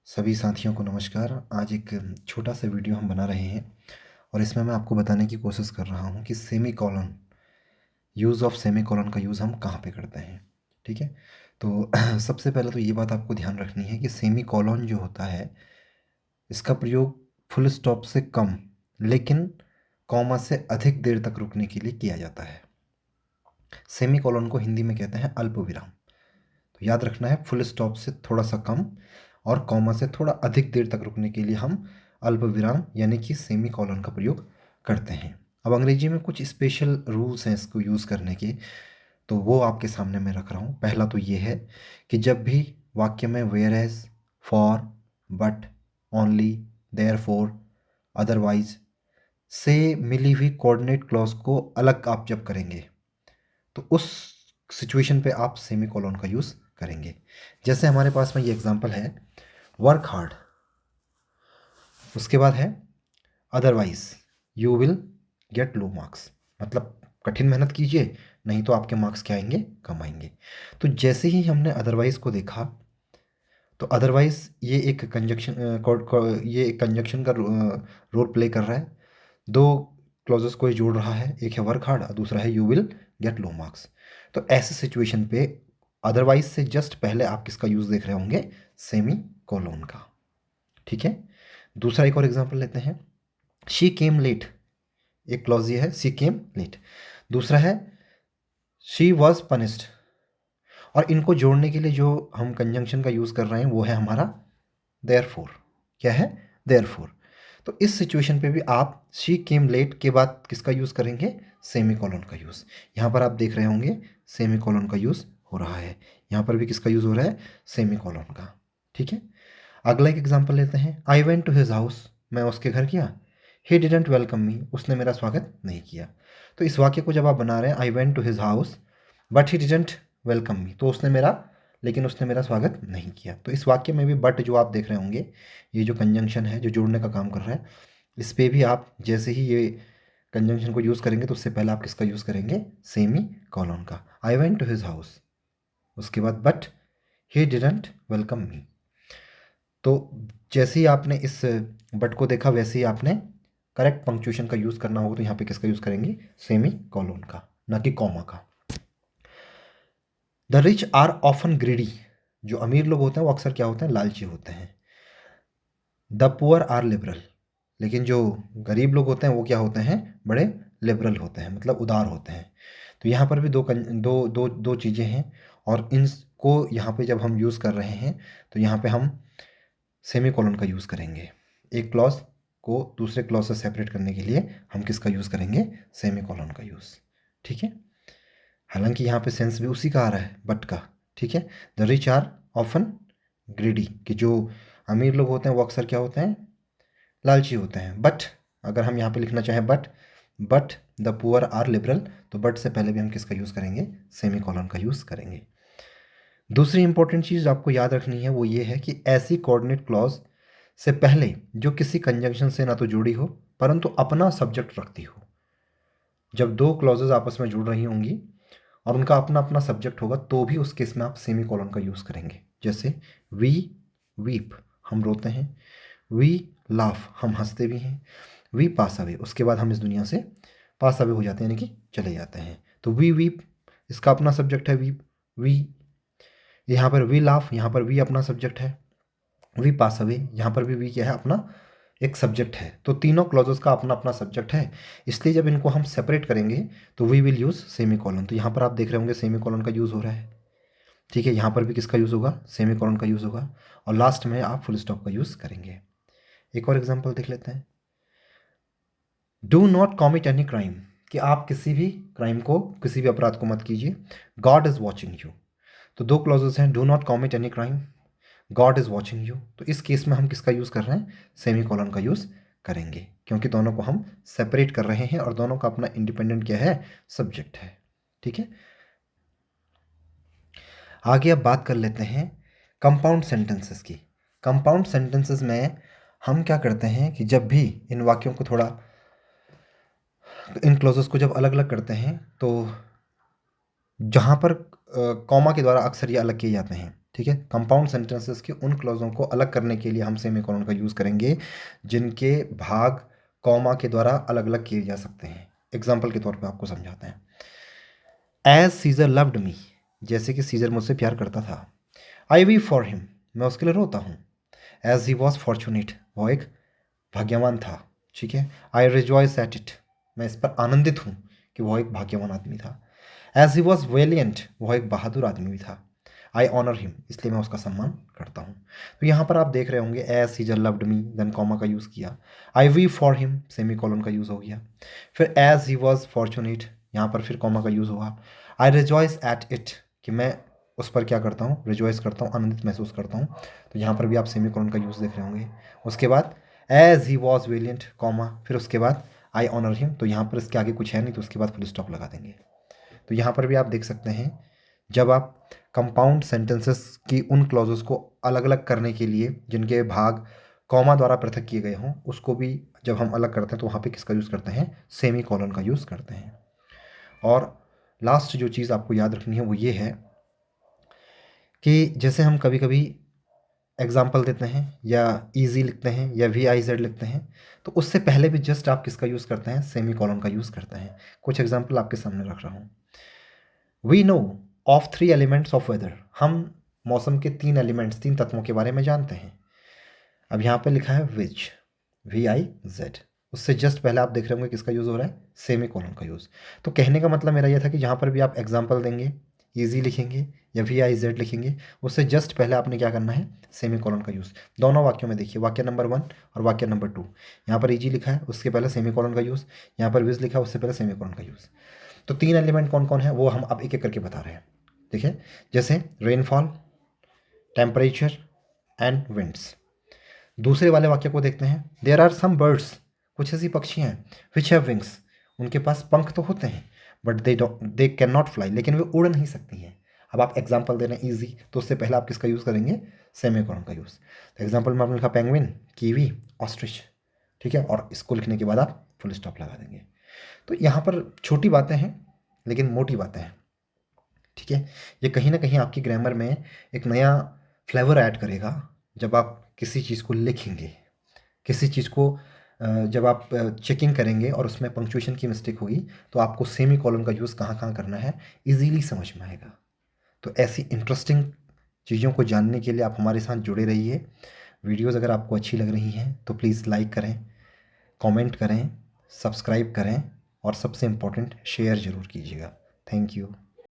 सभी साथियों को नमस्कार। आज एक छोटा सा वीडियो हम बना रहे हैं और इसमें मैं आपको बताने की कोशिश कर रहा हूँ कि semi colon, use of semi colon का यूज़ हम कहाँ पे करते हैं। ठीक है, तो सबसे पहले तो ये बात आपको ध्यान रखनी है कि सेमी कॉलन जो होता है इसका प्रयोग फुल स्टॉप से कम लेकिन कॉमा से अधिक देर तक रुकने के लिए किया जाता है। सेमी कॉलन को हिंदी में कहते हैं अल्प विराम। तो याद रखना है, फुल स्टॉप से थोड़ा सा कम और कॉमा से थोड़ा अधिक देर तक रुकने के लिए हम अल्प विराम यानी कि सेमी कॉलन का प्रयोग करते हैं। अब अंग्रेजी में कुछ स्पेशल रूल्स हैं इसको यूज़ करने के, तो वो आपके सामने मैं रख रहा हूँ। पहला तो ये है कि जब भी वाक्य में whereas, for, but, only, therefore, otherwise से मिली हुई कोऑर्डिनेट क्लॉज को अलग आप जब करेंगे तो उस सिचुएशन पे आप सेमी कॉलन का यूज़ करेंगे। जैसे हमारे पास में ये एग्जांपल है, वर्क हार्ड, उसके बाद है otherwise you will get low marks, मतलब कठिन मेहनत कीजिए नहीं तो आपके मार्क्स क्या आएंगे, कम आएंगे। तो जैसे ही हमने अदरवाइज को देखा तो अदरवाइज ये एक कंजक्शन ये एक कंजक्शन का रोल प्ले कर रहा है। दो क्लॉजेस को ये जोड़ रहा है, एक है वर्क हार्ड और दूसरा है you will get low marks. तो ऐसे सिचुएशन पे अदरवाइज से जस्ट पहले आप किसका यूज़ देख रहे होंगे, सेमी कोलोन का। ठीक है, दूसरा एक और एग्जांपल लेते हैं, शी केम लेट। एक क्लॉज ये है शी केम लेट, दूसरा है शी वॉज पनिश्ड। और इनको जोड़ने के लिए जो हम कंजंक्शन का यूज़ कर रहे हैं वो है हमारा देयरफॉर। क्या है, देयरफॉर। तो इस सिचुएशन पे भी आप शी केम लेट के बाद किसका यूज़ करेंगे, सेमी कॉलन का यूज़। यहाँ पर आप देख रहे होंगे सेमी कॉलन का यूज़ हो रहा है, यहाँ पर भी किसका यूज़ हो रहा है, सेमी कॉलन का। ठीक है, अगला एक एग्जांपल लेते हैं, I went to his house, मैं उसके घर गया, ही डिडेंट वेलकम मी, उसने मेरा स्वागत नहीं किया। तो इस वाक्य को जब आप बना रहे हैं, I went to his house but he didn't welcome me, तो उसने मेरा स्वागत नहीं किया। तो इस वाक्य में भी बट जो आप देख रहे होंगे, ये जो कंजंक्शन है जो जोड़ने का काम कर रहा है, इस पे भी आप जैसे ही ये कंजंक्शन को यूज़ करेंगे तो उससे पहले आप किसका यूज़ करेंगे, सेमी कॉलन का। I went to his house, उसके बाद but he didn't welcome me. तो जैसे ही आपने इस बट को देखा वैसे ही आपने करेक्ट पंक्चुएशन का यूज़ करना होगा, तो यहाँ पे किसका यूज़ करेंगे, सेमी कॉलन का, ना कि कॉमा का। The rich are often greedy, जो अमीर लोग होते हैं वो अक्सर क्या होते हैं, लालची होते हैं। द पुअर आर लिबरल, लेकिन जो गरीब लोग होते हैं वो क्या होते हैं, बड़े लिबरल होते हैं, मतलब उदार होते हैं। तो यहाँ पर भी दो चीज़ें हैं और इनको यहाँ पे जब हम यूज़ कर रहे हैं तो यहाँ पे हम सेमी कॉलन का यूज़ करेंगे। एक क्लॉज को दूसरे क्लॉज से सेपरेट करने के लिए हम किसका यूज़ करेंगे, सेमी कॉलन का यूज़। ठीक है, हालांकि यहाँ पे सेंस भी उसी का आ रहा है बट का। ठीक है, the rich are often greedy, कि जो अमीर लोग होते हैं वो अक्सर क्या होते हैं, लालची होते हैं। बट अगर हम यहाँ पे लिखना चाहें but the poor are liberal, तो बट से पहले भी हम किसका यूज़ करेंगे, सेमी कॉलन का यूज़ करेंगे। दूसरी इंपॉर्टेंट चीज़ आपको याद रखनी है वो ये है कि ऐसी कोऑर्डिनेट क्लॉज से पहले जो किसी कंजंक्शन से ना तो जुड़ी हो परंतु अपना सब्जेक्ट रखती हो। जब दो क्लॉजेज आपस में जुड़ रही होंगी और उनका अपना अपना सब्जेक्ट होगा तो भी उस केस में आप सेमी कॉलन का यूज़ करेंगे। जैसे वी वीप, हम रोते हैं, वी लाफ, हम हंसते भी हैं, वी पास अवे, उसके बाद हम इस दुनिया से पास अवे हो जाते हैं यानी कि चले जाते हैं। तो वी वीप इसका अपना सब्जेक्ट है वीप, वी, यहाँ पर वी लाफ, यहाँ पर वी अपना सब्जेक्ट है, वी पास अवे, यहाँ पर भी वी क्या है, अपना एक सब्जेक्ट है। तो तीनों क्लॉजेस का अपना अपना सब्जेक्ट है, इसलिए जब इनको हम सेपरेट करेंगे तो we will use semicolon. तो यहाँ पर आप देख रहे होंगे सेमी कॉलन का यूज़ हो रहा है। ठीक है, यहाँ पर भी किसका यूज़ होगा, सेमी कॉलन का यूज़ होगा, और लास्ट में आप फुल स्टॉप का यूज़ करेंगे। एक और एग्जाम्पल देख लेते हैं, do not commit any crime, कि आप किसी भी क्राइम को, किसी भी अपराध को मत कीजिए। गॉड इज़ वॉचिंग यू, तो दो क्लॉजेस हैं, do not commit any crime, God is watching you. तो इस केस में हम किसका यूज़ कर रहे हैं, सेमी कॉलन का यूज़ करेंगे, क्योंकि दोनों को हम सेपरेट कर रहे हैं और दोनों का अपना इंडिपेंडेंट क्या है, सब्जेक्ट है। ठीक है, आगे अब बात कर लेते हैं कंपाउंड सेंटेंसेस की। कंपाउंड सेंटेंसेस में हम क्या करते हैं कि जब भी इन वाक्यों को थोड़ा, इन क्लॉजेस को जब अलग अलग करते हैं तो जहाँ पर कॉमा के द्वारा अक्सर ये अलग किए जाते हैं। ठीक है। कंपाउंड सेंटेंसेस के उन क्लॉजों को अलग करने के लिए हम सेमीकोलन का यूज़ करेंगे जिनके भाग कॉमा के द्वारा अलग अलग किए जा सकते हैं। एग्जाम्पल के तौर पे आपको समझाते हैं। एज सीजर लव्ड मी, जैसे कि सीजर मुझसे प्यार करता था। आई वी फॉर हिम, मैं उसके लिए रोता हूँ। एज ही वॉज फॉर्चुनेट, वो एक भाग्यवान था। ठीक है। आई रिजॉइस एट इट, मैं इस पर आनंदित हूँ कि वह एक भाग्यवान आदमी था। एज ही वॉज वेलियंट, वह एक बहादुर आदमी भी था। आई ऑनर हिम, इसलिए मैं उसका सम्मान करता हूँ। तो यहाँ पर आप देख रहे होंगे as Caesar loved me, then comma का यूज़ किया। I weep for him, semicolon का यूज़ हो गया। फिर एज ही वॉज फॉर्चुनेट, यहाँ पर फिर कॉमा का यूज़ हुआ। आई रिजॉइस एट इट, कि मैं उस पर क्या करता हूँ, रिजॉइस करता हूँ, आनंदित महसूस करता हूँ। तो यहाँ पर भी आप सेमी कॉलन का यूज़ देख रहे होंगे। उसके बाद as he was valiant, comma, फिर उसके बाद आई ऑनर हिम। तो यहाँ पर इसके आगे कुछ है नहीं, तो उसके बाद फुल स्टॉप लगा देंगे। तो यहाँ पर भी आप देख सकते हैं, जब आप कंपाउंड सेंटेंसेस की उन क्लॉजेस को अलग अलग करने के लिए जिनके भाग कॉमा द्वारा पृथक किए गए हों, उसको भी जब हम अलग करते हैं तो वहाँ पे किसका यूज़ करते हैं, सेमी कॉलन का यूज़ करते हैं। और लास्ट जो चीज़ आपको याद रखनी है वो ये है कि जैसे हम कभी कभी एग्जाम्पल देते हैं या ईजी लिखते हैं या वी आई जेड लिखते हैं, तो उससे पहले भी जस्ट आप किसका यूज़ करते हैं, सेमी कॉलन का यूज़ करते हैं। कुछ एग्जाम्पल आपके सामने रख रहा हूँ। We know of 3 elements of weather, हम मौसम के 3 एलिमेंट्स, 3 तत्वों के बारे में जानते हैं। अब यहाँ पे लिखा है विच, वी आई जेड, उससे जस्ट पहले आप देख रहे होंगे किसका यूज़ हो रहा है, सेमी कॉलन का यूज़। तो कहने का मतलब मेरा यह था कि जहाँ पर भी आप एग्जाम्पल देंगे, ईजी लिखेंगे या वी आई जेड लिखेंगे, उससे जस्ट पहले आपने क्या करना है, सेमी कॉलन का यूज़। दोनों वाक्यों में देखिए, वाक्य नंबर 1 और वाक्य नंबर 2, यहाँ पर ईजी लिखा है, उसके पहले सेमी कॉलन का यूज़। यहाँ पर विज लिखा है, उससे पहले सेमी कॉलन का यूज़। तो 3 एलिमेंट कौन कौन है वो हम अब एक एक करके बता रहे हैं। देखिए, जैसे रेनफॉल, टेम्परेचर एंड विंड्स। दूसरे वाले वाक्य को देखते हैं। देयर आर सम बर्ड्स, कुछ ऐसी पक्षी हैं, विच हैव विंग्स, उनके पास पंख तो होते हैं, but they can not fly, लेकिन वे उड़ नहीं सकती हैं। अब आप एग्जाम्पल दे रहे हैं ईजी, तो उससे पहले आप किसका यूज़ करेंगे, सेमीकोलन का यूज़। तो एग्जाम्पल में आपने लिखा पेंगुइन, कीवी, ऑस्ट्रिच। ठीक है, और इसको लिखने के बाद आप फुल स्टॉप लगा देंगे। तो यहाँ पर छोटी बातें हैं लेकिन मोटी बातें हैं। ठीक है, ये कहीं ना कहीं आपकी ग्रामर में एक नया फ्लेवर ऐड करेगा। जब आप किसी चीज़ को लिखेंगे, किसी चीज़ को जब आप चेकिंग करेंगे और उसमें पंक्चुएशन की मिस्टेक होगी, तो आपको सेमी कॉलन का यूज़ कहाँ कहाँ करना है इजीली समझ में आएगा। तो ऐसी इंटरेस्टिंग चीज़ों को जानने के लिए आप हमारे साथ जुड़े रहिए। वीडियोज़ अगर आपको अच्छी लग रही हैं तो प्लीज़ लाइक करें, कमेंट करें, सब्सक्राइब करें और सबसे इम्पोर्टेंट शेयर ज़रूर कीजिएगा। Thank you.